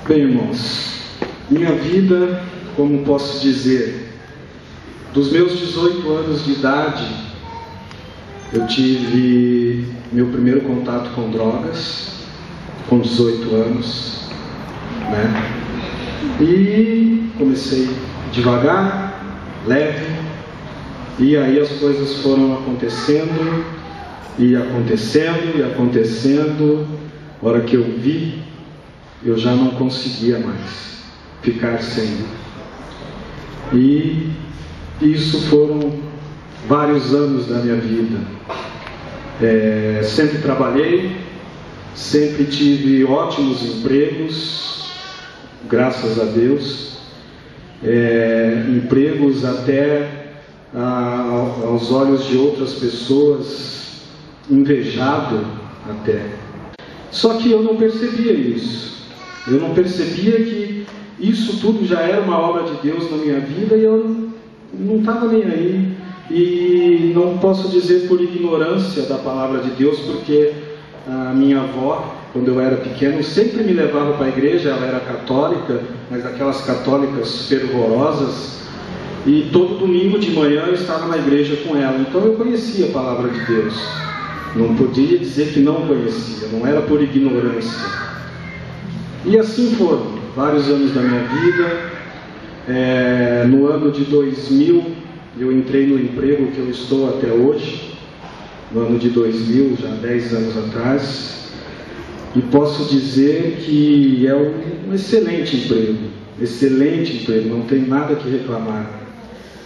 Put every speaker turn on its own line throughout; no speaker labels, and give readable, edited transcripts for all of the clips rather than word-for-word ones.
Bem, irmãos, minha vida, como posso dizer, dos meus 18 anos de idade, eu tive meu primeiro contato com drogas, com 18 anos, né? E comecei devagar, leve, e aí as coisas foram acontecendo, e acontecendo, e acontecendo. A hora que eu vi, eu já não conseguia mais ficar sem. E isso foram vários anos da minha vida. Sempre trabalhei, sempre tive ótimos empregos, graças a Deus. Empregos até aos olhos de outras pessoas, invejado até. Só que eu não percebia isso. Eu não percebia que isso tudo já era uma obra de Deus na minha vida e eu não estava nem aí. E não posso dizer por ignorância da palavra de Deus, porque a minha avó, quando eu era pequeno, sempre me levava para a igreja. Ela era católica, mas aquelas católicas fervorosas, e todo domingo de manhã eu estava na igreja com ela. Então eu conhecia a palavra de Deus. Não podia dizer que não conhecia, não era por ignorância. E assim foram vários anos da minha vida. No ano de 2000, eu entrei no emprego que eu estou até hoje. No ano de 2000, já 10 anos atrás. E posso dizer que é um excelente emprego, não tem nada que reclamar.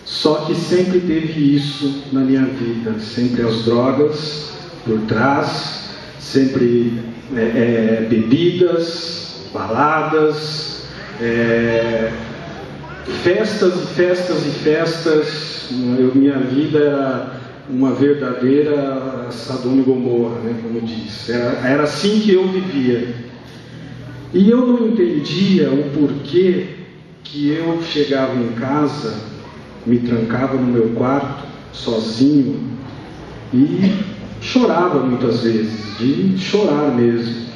Só que sempre teve isso na minha vida, sempre as drogas por trás, sempre bebidas, baladas, festas e festas e festas. Minha vida era uma verdadeira Sodoma e Gomorra, né, como diz. Era assim que eu vivia. E eu não entendia o porquê que eu chegava em casa, me trancava no meu quarto, sozinho, e chorava muitas vezes, de chorar mesmo.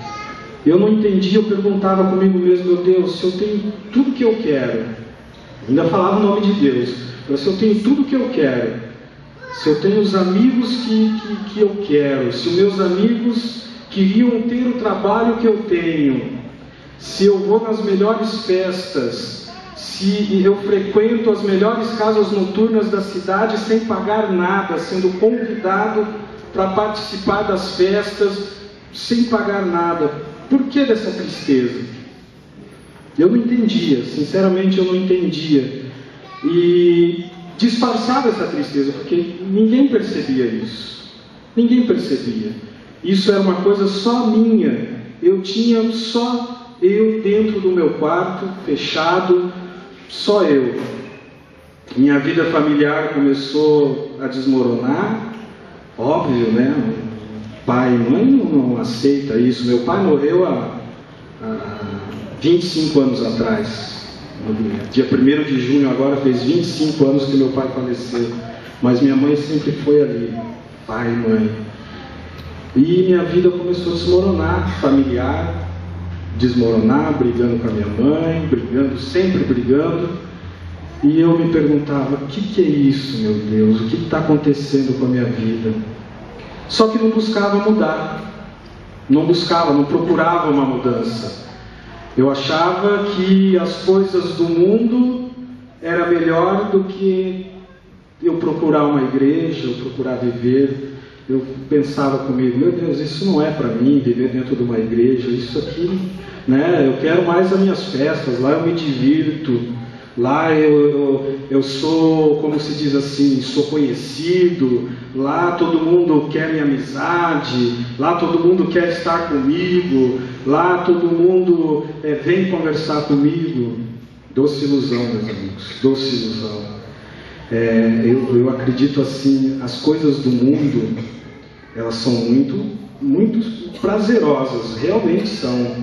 Eu não entendia, eu perguntava comigo mesmo: meu Deus, se eu tenho tudo que eu quero, ainda falava o nome de Deus, se eu tenho tudo que eu quero, se eu tenho os amigos que eu quero, se os meus amigos queriam ter o trabalho que eu tenho, se eu vou nas melhores festas, se eu frequento as melhores casas noturnas da cidade sem pagar nada, sendo convidado para participar das festas sem pagar nada, por que dessa tristeza? Eu não entendia, sinceramente eu não entendia, e disfarçava essa tristeza, porque ninguém percebia isso, ninguém percebia. Isso era uma coisa só minha. Eu tinha só eu dentro do meu quarto, fechado, só eu. Minha vida familiar começou a desmoronar. Óbvio, né? Pai e mãe não aceita isso. Meu pai morreu há 25 anos atrás. Dia 1º de junho agora fez 25 anos que meu pai faleceu. Mas minha mãe sempre foi ali, pai e mãe. E minha vida começou a desmoronar, familiar, desmoronar, brigando com a minha mãe, sempre brigando. E eu me perguntava: o que é isso, meu Deus? O que está acontecendo com a minha vida? Só que não buscava mudar, não procurava uma mudança. Eu achava que as coisas do mundo era melhor do que eu procurar uma igreja, eu procurar viver. Eu pensava comigo: meu Deus, isso não é para mim, viver dentro de uma igreja, isso aqui, né? Eu quero mais as minhas festas, lá eu me divirto. Lá eu sou, como se diz assim, sou conhecido. Lá todo mundo quer minha amizade. Lá todo mundo quer estar comigo. Lá todo mundo vem conversar comigo. Doce ilusão, meus amigos, doce ilusão. Eu acredito assim, as coisas do mundo, elas são muito, muito prazerosas, realmente são,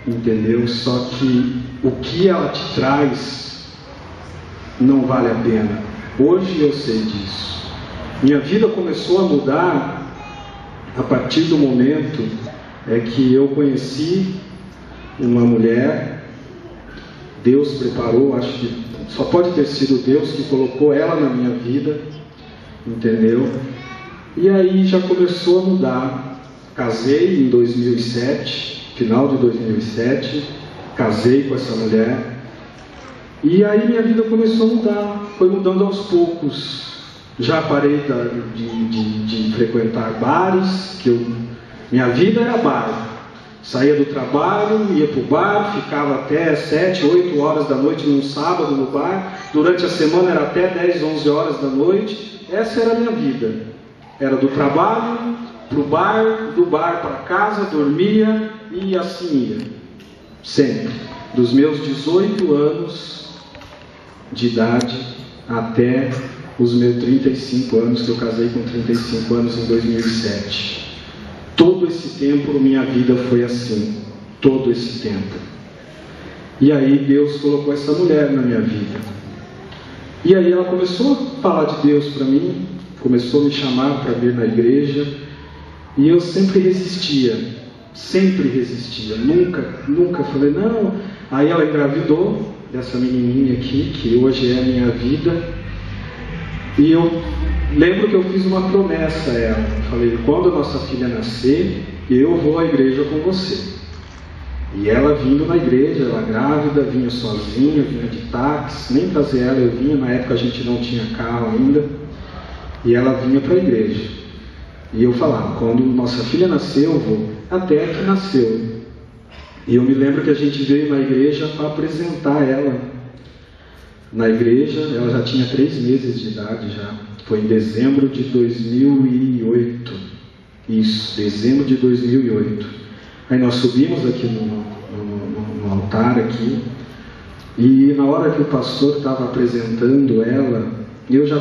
entendeu? Só que o que ela te traz não vale a pena. Hoje eu sei disso. Minha vida começou a mudar a partir do momento que eu conheci uma mulher. Deus preparou, acho que só pode ter sido Deus que colocou ela na minha vida, entendeu? E aí já começou a mudar. Casei em 2007, final de 2007, casei com essa mulher. E aí minha vida começou a mudar, foi mudando aos poucos. Já parei de frequentar bares, minha vida era bar. Saía do trabalho, ia para o bar, ficava até 7, 8 horas da noite num sábado no bar. Durante a semana era até 10, 11 horas da noite. Essa era a minha vida. Era do trabalho para o bar, do bar para casa, dormia e assim ia. Sempre. Dos meus 18 anos de idade até os meus 35 anos, que eu casei com 35 anos em 2007. Todo esse tempo minha vida foi assim, todo esse tempo. E aí Deus colocou essa mulher na minha vida. E aí ela começou a falar de Deus para mim, começou a me chamar para vir na igreja, e eu sempre resistia, nunca falei não. Aí ela engravidou dessa menininha aqui, que hoje é a minha vida. E eu lembro que eu fiz uma promessa a ela. Falei, quando a nossa filha nascer, eu vou à igreja com você. E ela vindo na igreja, ela grávida, vinha sozinha, vinha de táxi, nem trazer ela eu vinha, na época a gente não tinha carro ainda. E ela vinha para a igreja. E eu falava, quando nossa filha nascer, eu vou. Até que nasceu. E eu me lembro que a gente veio na igreja para apresentar ela. Na igreja, ela já tinha 3 meses de idade já. Foi em dezembro de 2008. Isso, dezembro de 2008. Aí nós subimos aqui no altar aqui. E na hora que o pastor estava apresentando ela, eu já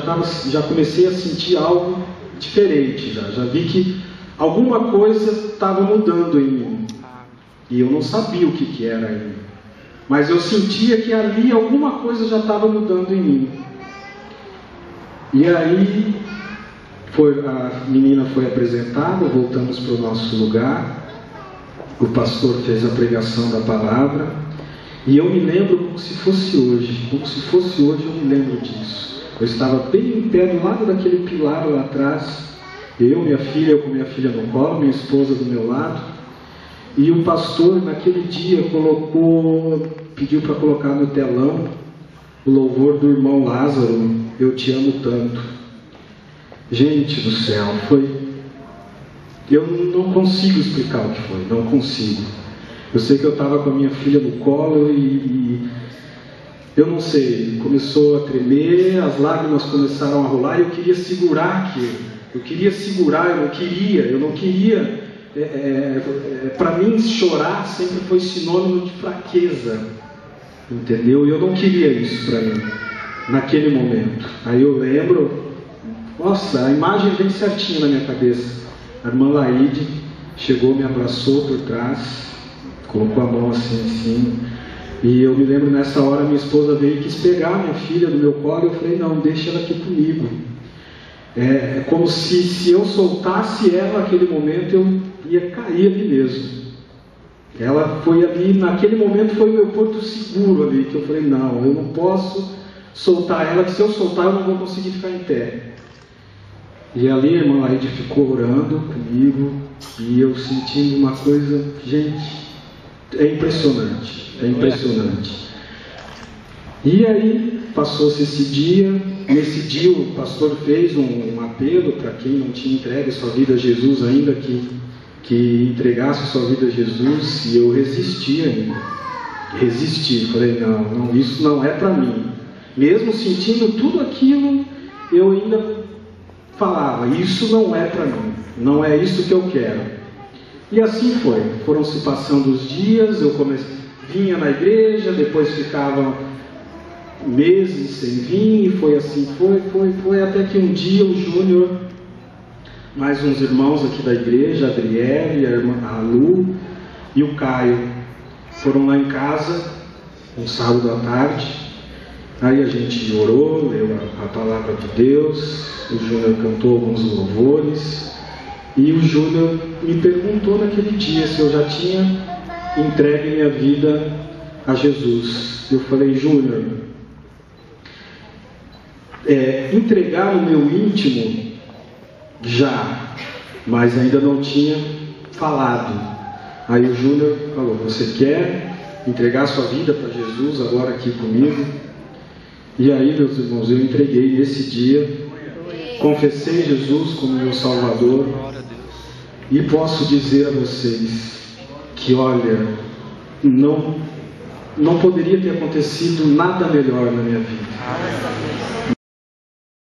comecei a sentir algo diferente. Já vi que alguma coisa estava mudando em mim. E eu não sabia o que era ainda. Mas eu sentia que ali alguma coisa já estava mudando em mim. E aí a menina foi apresentada, voltamos para o nosso lugar. O pastor fez a pregação da palavra. E eu me lembro como se fosse hoje. Como se fosse hoje eu me lembro disso. Eu estava bem em pé do lado daquele pilar lá atrás. Eu com minha filha no colo, minha esposa do meu lado. E o pastor naquele dia pediu para colocar no telão o louvor do irmão Lázaro, Eu Te Amo Tanto. Gente do céu, eu não consigo explicar o que foi, não consigo. Eu sei que eu estava com a minha filha no colo e eu não sei, começou a tremer, as lágrimas começaram a rolar e eu queria segurar aquilo. Eu não queria. Para mim chorar sempre foi sinônimo de fraqueza, entendeu? E eu não queria isso para mim naquele momento. Aí eu lembro, nossa, a imagem vem certinha na minha cabeça. A irmã Laide chegou, me abraçou por trás, colocou a mão assim em cima, e eu me lembro nessa hora minha esposa veio e quis pegar a minha filha do meu colo. Eu falei, não, deixa ela aqui comigo. É como se eu soltasse ela naquele momento, eu ia cair ali mesmo. Ela foi ali, naquele momento foi o meu porto seguro ali, que eu falei, não, eu não posso soltar ela, que se eu soltar eu não vou conseguir ficar em pé. E ali a irmã Laide ficou orando comigo, e eu sentindo uma coisa, gente, é impressionante. E aí, passou-se esse dia. Nesse dia o pastor fez um apelo para quem não tinha entregue sua vida a Jesus ainda, que entregasse sua vida a Jesus, e eu resisti ainda. Falei, não, isso não é para mim. Mesmo sentindo tudo aquilo, eu ainda falava, isso não é para mim, não é isso que eu quero. E assim foi, foram se passando os dias, vinha na igreja, depois ficava meses sem vir, e foi assim, foi até que um dia o Júnior, mais uns irmãos aqui da igreja, a Adriele, a Lu e o Caio, foram lá em casa, um sábado à tarde. Aí a gente orou, leu a palavra de Deus, o Júnior cantou alguns louvores, e o Júnior me perguntou naquele dia se eu já tinha entregue minha vida a Jesus. Eu falei: Júnior, entregar no meu íntimo já, mas ainda não tinha falado. Aí o Júnior falou: você quer entregar sua vida para Jesus agora aqui comigo? E aí, meus irmãos, eu entreguei nesse dia, confessei Jesus como meu Salvador, e posso dizer a vocês que, olha, não poderia ter acontecido nada melhor na minha vida.